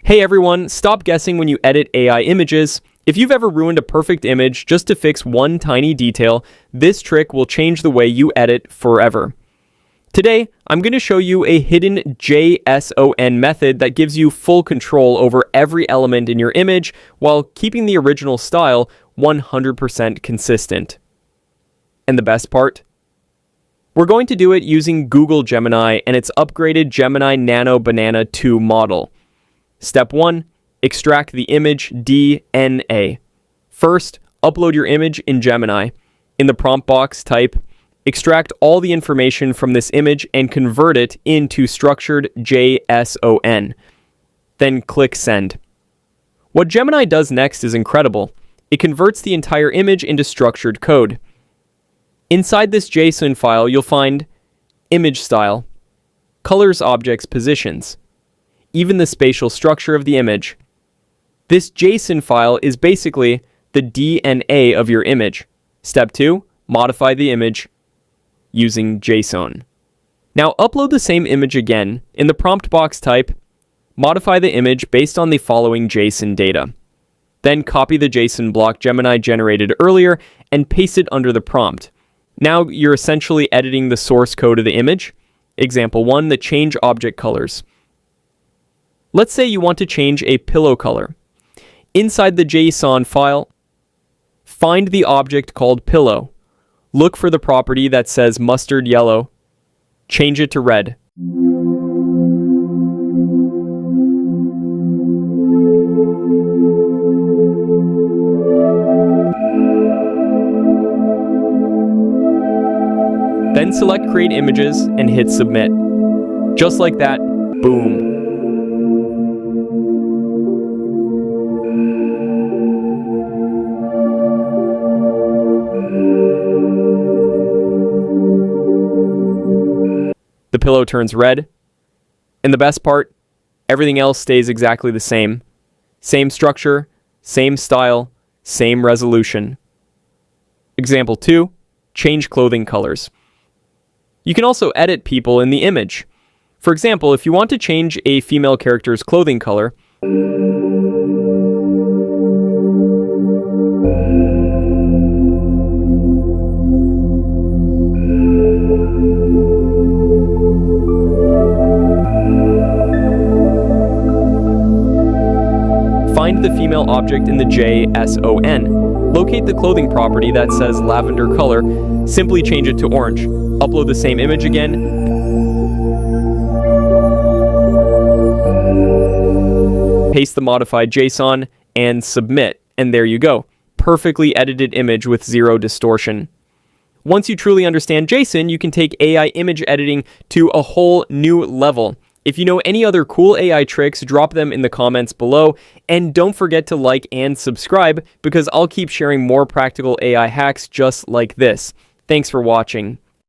Hey everyone, stop guessing when you edit AI images. If you've ever ruined a perfect image just to fix one tiny detail, this trick will change the way you edit forever. Today, I'm going to show you a hidden JSON method that gives you full control over every element in your image while keeping the original style 100% consistent. And the best part? We're going to do it using Google Gemini and its upgraded Gemini Nano Banana 2 model. Step 1. Extract the image DNA. First, upload your image in Gemini. In the prompt box, type, extract all the information from this image and convert it into structured JSON. Then click Send. What Gemini does next is incredible. It converts the entire image into structured code. Inside this JSON file, you'll find image style, colors, objects, positions, even the spatial structure of the image. This JSON file is basically the DNA of your image. Step 2, modify the image using JSON. Now upload the same image again. In the prompt box, type, modify the image based on the following JSON data. Then copy the JSON block Gemini generated earlier and paste it under the prompt. Now you're essentially editing the source code of the image. Example 1, the change object colors. Let's say you want to change a pillow color. Inside the JSON file, find the object called pillow. Look for the property that says mustard yellow. Change it to red. Then select Create Images and hit Submit. Just like that, boom. The pillow turns red. And the best part, everything else stays exactly the same. Same structure, same style, same resolution. Example 2, change clothing colors. You can also edit people in the image. For example, if you want to change a female character's clothing color, find the female object in the JSON. Locate the clothing property that says lavender color. Simply change it to orange. Upload the same image again. Paste the modified JSON and submit. And there you go. Perfectly edited image with zero distortion. Once you truly understand JSON, you can take AI image editing to a whole new level. If you know any other cool AI tricks, drop them in the comments below. And don't forget to like and subscribe because I'll keep sharing more practical AI hacks just like this. Thanks for watching.